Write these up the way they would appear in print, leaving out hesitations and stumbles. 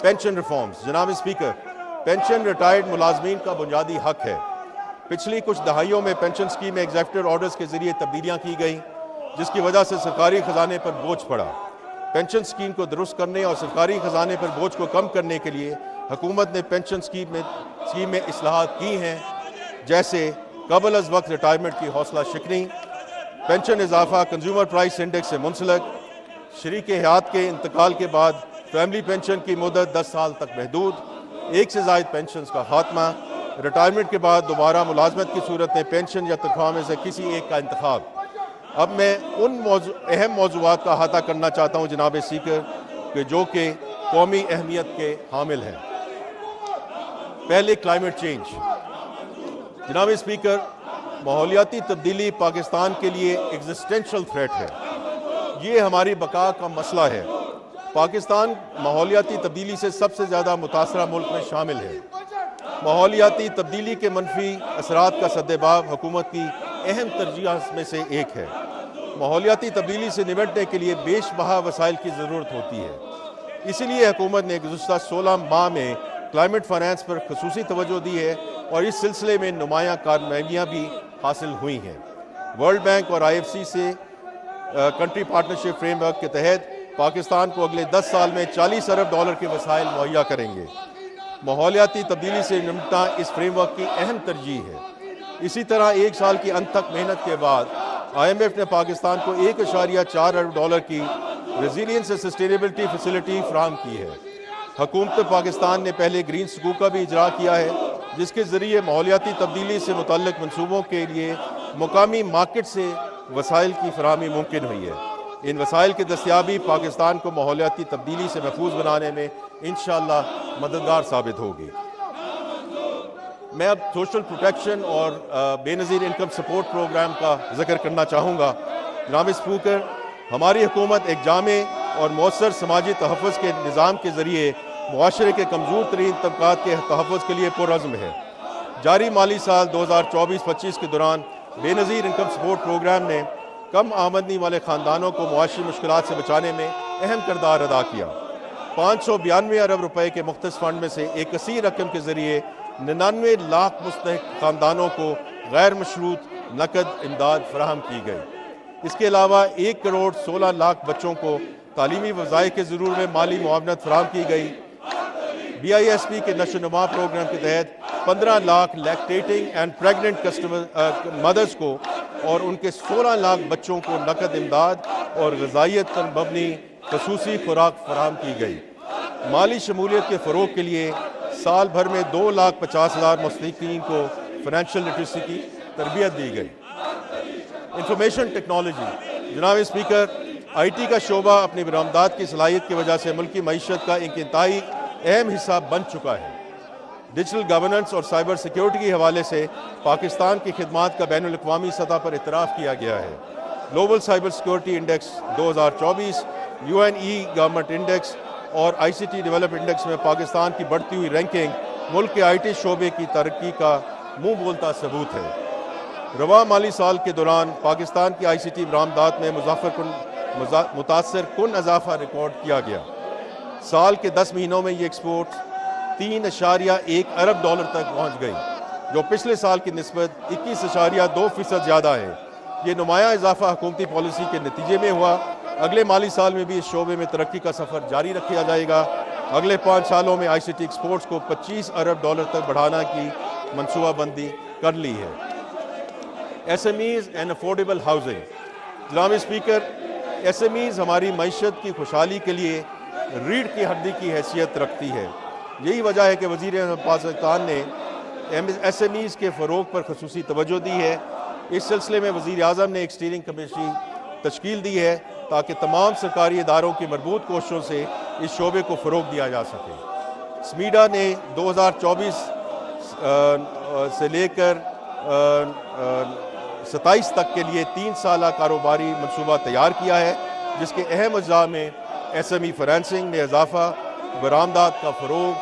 Pension reforms. जनाब speaker, pension retired मुलाजमीन का बुनियादी हक है। पिछली कुछ दहाइयों में पेंशन स्कीम में एग्जीक्यूटिव ऑर्डर्स के जरिए तब्दीलियां की गई, जिसकी वजह से सरकारी खजाने पर बोझ पड़ा। पेंशन स्कीम को दुरुस्त करने और सरकारी खजाने पर बोझ को कम करने के लिए हुकूमत ने पेंशन स्कीम में इस्लाहात की हैं, जैसे कबल अज वक्त रिटायरमेंट की हौसला शिकनी, पेंशन इजाफा कंज्यूमर प्राइस इंडेक्स से मुंसलक, शरीक हयात के इंतकाल के बाद फैमिली पेंशन की मुद्दत 10 साल तक महदूद, एक से ज़ायद पेंशन का खात्मा, रिटायरमेंट के बाद दोबारा मुलाजमत की सूरत में पेंशन या तनख्वाह में से किसी एक का इंतखाब। अब मैं उन अहम मौज़ूआत का अहाता करना चाहता हूँ जनाब स्पीकर कि जो कि कौमी अहमियत के हामिल हैं। पहले क्लाइमेट चेंज। जनाब स्पीकर, माहौलियाती तब्दीली पाकिस्तान के लिए एग्जिस्टेंशियल थ्रेट है। ये हमारी बका का मसला है। पाकिस्तान माहौलियाती तब्दीली से सबसे ज़्यादा मुतासरा मुल्क में शामिल है। माहौलियाती तब्दीली के मनफी असरात का सद्देबाब हुकूमत की अहम तरजीह में से एक है। माहौलियाती तब्दीली से निपटने के लिए बेशबहा वसाइल की ज़रूरत होती है। इसीलिए हुकूमत ने गुज़श्ता 16 माह में क्लाइमेट फाइनेंस पर खसूसी तवज्जो दी है और इस सिलसिले में नुमायाँ कामयाबियाँ भी हासिल हुई हैं। वर्ल्ड बैंक और IFC से कंट्री पार्टनरशिप फ्रेमवर्क के तहत पाकिस्तान को अगले 10 साल में $40 अरब के वसाइल मुहैया करेंगे। माहौलियाती तब्दीली से निपटना इस फ्रेमवर्क की अहम तरजीह है। इसी तरह एक साल की अनथक मेहनत के बाद IMF ने पाकिस्तान को $1.4 अरब की रेजिलियंस एंड सस्टेनेबिलिटी फैसिलिटी फराहम की है। हुकूमत पाकिस्तान ने पहले ग्रीन सकूक का भी इजरा किया है, जिसके ज़रिए माहौलियाती तब्दीली से मुतल्लिक़ मनसूबों के लिए मुकामी मार्केट से वसाइल की फराहमी मुमकिन हुई है। इन वसाइल की दस्तयाबी पाकिस्तान को माहौलियाती तब्दीली से महफूज बनाने में इंशाअल्लाह मददगार साबित होगी। मैं अब सोशल प्रोटेक्शन और बेनज़ीर इनकम सपोर्ट प्रोग्राम का जिक्र करना चाहूँगा। जनाब स्पीकर, हमारी हुकूमत एक जामे और मौसर समाजी तहफ़्फ़ुज़ के निज़ाम के ज़रिए मुआशरे के कमज़ोर तरीन तबक़ात के तहफ़्फ़ुज़ के लिए पुरअज़्म है। जारी माली साल 2024-25 के दौरान बेनज़ीर इनकम सपोर्ट प्रोग्राम ने कम आमदनी वाले ख़ानदानों को मुआशी मुश्किलात से बचाने में अहम किरदार अदा किया। 592 अरब रुपए के मुख्तस फ़ंड में से एक कसीर रकम के ज़रिए 99 लाख मुस्तहिक़ ख़ानदानों को गैर मशरूत नकद इमदाद फराहम की गई। इसके अलावा 1 करोड़ 16 लाख बच्चों को तालीमी वज़ाइफ के ज़रूर में माली मुआवनत फराहम की गई। BISP के नशोनुमा प्रोग्राम के तहत 15 lakh lactating and pregnant mothers को और उनके 16 लाख बच्चों को नकद इमदाद और ग़िज़ाइयत पर मबनी ख़ुसूसी खुराक फराहम की गई। माली शमूलियत के फ़रोग़ के लिए साल भर में 2,50,000 मुस्तहिक़ीन को फ़ाइनेंशियल लिटरेसी की तरबियत दी गई। Information technology. जनाब स्पीकर, IT का शोबा अपनी बरामदात की सलाहियत की वजह से मुल्की मईशत का एक इंतहाई अहम हिस्सा बन चुका है। डिजिटल गवर्नेंस और साइबर सिक्योरिटी के हवाले से पाकिस्तान की खिदमात का बैनुल अक़वामी सतह पर इतराफ़ किया गया है। Global cyber security index 2024, UNE government index और ICT डेवलप इंडेक्स में पाकिस्तान की बढ़ती हुई रैंकिंग मुल्क के IT शोबे की तरक्की का मुँह बोलता सबूत है। रवा माली साल के दौरान पाकिस्तान की ICT बरामदात में मुतासर कुन इजाफा रिकॉर्ड किया गया। साल के 10 महीनों में ये एक्सपोर्ट $3.1 अरब तक पहुँच गई, जो पिछले साल की निस्बत 21.2% ज़्यादा है। ये नुमाया इजाफा हुकूमती पॉलिसी के नतीजे में हुआ। अगले माली साल में भी इस शोबे में तरक्की का सफ़र जारी रखा जाएगा। अगले 5 सालों में ICT एक्सपोर्ट्स को $25 अरब तक बढ़ाने की मनसूबाबंदी कर ली है। SMEs and affordable housing. जनाब स्पीकर, SMEs हमारी मईशत की खुशहाली के लिए रीढ़ की हड्डी की हैसियत रखती है। यही वजह है कि वज़ीर पाकिस्तान ने SMEs के फ़रोग़ पर खसूसी तवज्जो दी है। इस सिलसिले में वज़ीर आज़म ने एक स्टीयरिंग कमेटी तश्कील दी है ताकि तमाम सरकारी इदारों की मरबूत कोशिशों से इस शोबे को फ़रोग़ दिया जा सके। SMEDA ने 2024 से लेकर 27 तक के लिए 3 साला कारोबारी मनसूबा तैयार किया है, जिसके अहम अज़्ज़ा में SME फाइनेंसिंग में इजाफा, बरामदात का फ़रोग़,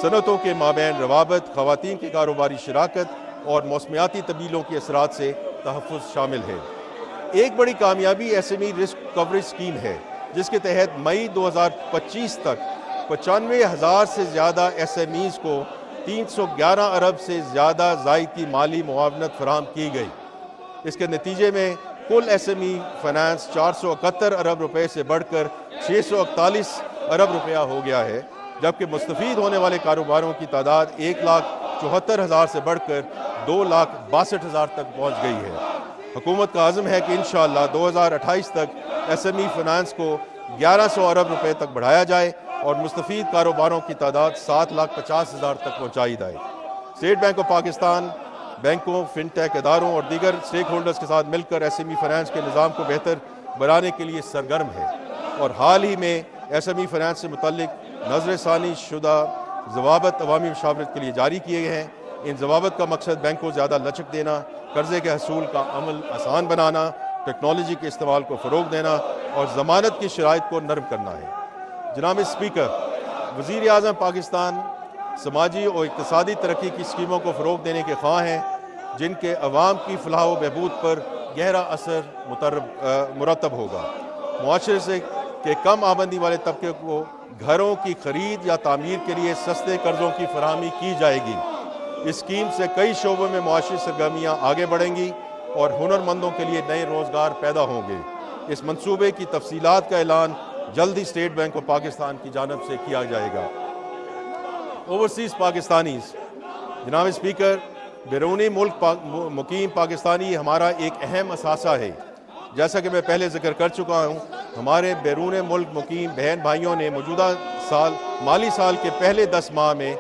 सनतों के माबैन रवाबत, ख़वातीन की कारोबारी शराकत और मौसमियाती तब्दीलों के असरात से तहफ़्फ़ुज़ शामिल है। एक बड़ी कामयाबी SME रिस्क कवरेज स्कीम है, जिसके तहत मई 2025 तक 95,000 سے زیادہ SMEs کو 311 ارب سے زیادہ زائد کی مالی معاونت فراہم کی گئی۔ اس کے نتیجے میں کل SME فنانس 471 ارب روپے سے بڑھ کر 641 ارب روپیہ ہو گیا ہے، جبکہ مستفید ہونے والے کاروباروں کی تعداد 1,74,000 سے بڑھ کر 2,62,000 تک پہنچ گئی ہے۔ حکومت کا عزم ہے کہ انشاءاللہ 2028 تک SME فنانس کو 1,100 ارب روپے تک بڑھایا جائے اور مستفید کاروباروں کی تعداد 7,50,000 تک پہنچائی جائے۔ اسٹیٹ بینک آف پاکستان بینکوں، فن ٹیک اداروں اور دیگر اسٹیک ہولڈرز کے ساتھ مل کر SME فنانس کے نظام کو بہتر بنانے کے لیے سرگرم ہے، اور حال ہی میں SME فنانس سے متعلق نظر ثانی شدہ ضوابط عوامی مشاورت کے لیے جاری کیے گئے ہیں۔ ان ضوابط کا مقصد بینک کو زیادہ لچک دینا، قرضے کے حصول کا عمل آسان بنانا، ٹیکنالوجی کے استعمال کو فروغ دینا اور ضمانت کی شرائط کو نرم کرنا ہے۔ جناب اسپیکر، وزیر اعظم پاکستان سماجی اور اقتصادی ترقی کی اسکیموں کو فروغ دینے کے خواہاں ہیں، جن کے عوام کی فلاح و بہبود پر گہرا اثر مرتب ہوگا۔ معاشرے سے کہ کم آمدنی والے طبقے کو گھروں کی خرید یا تعمیر کے لیے سستے قرضوں کی فراہمی کی جائے گی۔ اس اسکیم سے کئی شعبوں میں معاشی سرگرمیاں آگے بڑھیں گی اور ہنرمندوں کے لیے نئے روزگار پیدا ہوں گے۔ اس منصوبے کی تفصیلات کا اعلان جلد ہی اسٹیٹ بینک آف پاکستان کی جانب سے کیا جائے گا۔ اوورسیز پاکستانیز، جناب اسپیکر، بیرونی ملک مقیم پاکستانی ہمارا ایک اہم اثاثہ ہے۔ جیسا کہ میں پہلے ذکر کر چکا ہوں، ہمارے بیرون ملک مقیم بہن بھائیوں نے موجودہ مالی سال کے پہلے 10 ماہ میں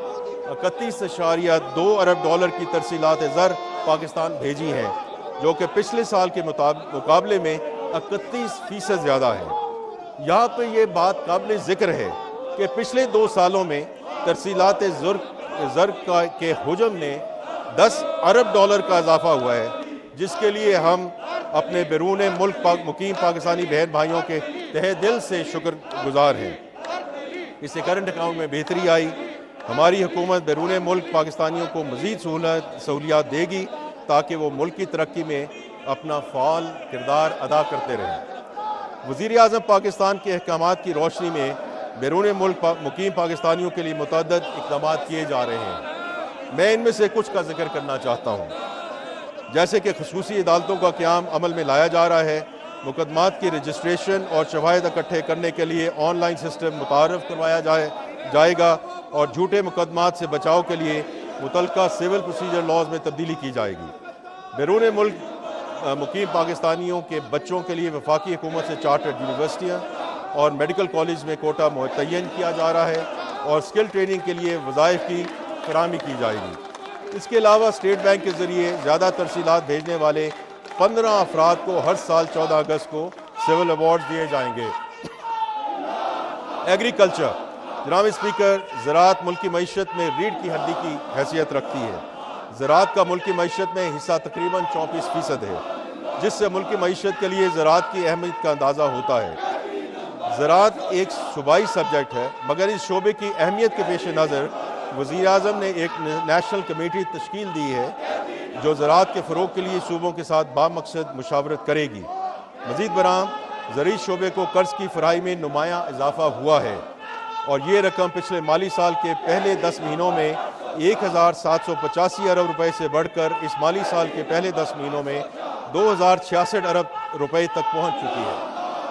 31.2 ارب ڈالر کی ترسیلات زر پاکستان بھیجی ہیں، جو کہ پچھلے سال کے مقابلے میں 31% زیادہ ہے۔ یہاں پہ یہ بات قابل ذکر ہے کہ پچھلے 2 سالوں میں ترسیلات زر کے حجم میں 10 ارب ڈالر کا اضافہ ہوا ہے، جس کے لیے ہم اپنے بیرون ملک مقیم پاکستانی بہن بھائیوں کے تہہ دل سے شکر گزار ہیں۔ اس سے کرنٹ اکاؤنٹ میں بہتری آئی۔ ہماری حکومت بیرون ملک پاکستانیوں کو مزید سہولیات دے گی تاکہ وہ ملک کی ترقی میں اپنا فعال کردار ادا کرتے رہیں۔ وزیر اعظم پاکستان کے احکامات کی روشنی میں بیرون ملک مقیم پاکستانیوں کے لیے متعدد اقدامات کیے جا رہے ہیں۔ میں ان میں سے کچھ کا ذکر کرنا چاہتا ہوں، جیسے کہ خصوصی عدالتوں کا قیام عمل میں لایا جا رہا ہے، مقدمات کی رجسٹریشن اور شواہد اکٹھے کرنے کے لیے آن لائن سسٹم متعارف کروایا جائے گا اور جھوٹے مقدمات سے بچاؤ کے لیے متعلقہ سول پروسیجر لاز میں تبدیلی کی جائے گی۔ بیرون ملک مقیم پاکستانیوں کے بچوں کے لیے وفاقی حکومت سے چارٹرڈ یونیورسٹیاں اور میڈیکل کالج میں کوٹا متعین کیا جا رہا ہے اور سکل ٹریننگ کے لیے وظائف کی فراہمی کی جائے گی۔ اس کے علاوہ اسٹیٹ بینک کے ذریعے زیادہ ترسیلات بھیجنے والے 15 افراد کو ہر سال 14 اگست کو سول ایوارڈ دیے جائیں گے۔ ایگریکلچر، جناب اسپیکر، زراعت ملکی معیشت میں ریڑھ کی ہڈی کی حیثیت رکھتی ہے۔ زراعت کا ملکی معیشت میں حصہ تقریباً 34% ہے، جس سے ملکی معیشت کے لیے زراعت کی اہمیت کا اندازہ ہوتا ہے۔ زراعت ایک صوبائی سبجیکٹ ہے، مگر اس شعبے کی اہمیت کے پیش نظر وزیر اعظم نے ایک نیشنل کمیٹی تشکیل دی ہے جو زراعت کے فروغ کے لیے صوبوں کے ساتھ بامقصد مشاورت کرے گی۔ مزید برآں زرعی شعبے کو قرض کی فراہمی میں نمایاں اضافہ ہوا ہے اور یہ رقم پچھلے مالی سال کے پہلے 10 مہینوں میں 1,785 ارب روپے سے بڑھ کر اس مالی سال کے پہلے 10 مہینوں میں 2,066 ارب روپے تک پہنچ چکی ہے۔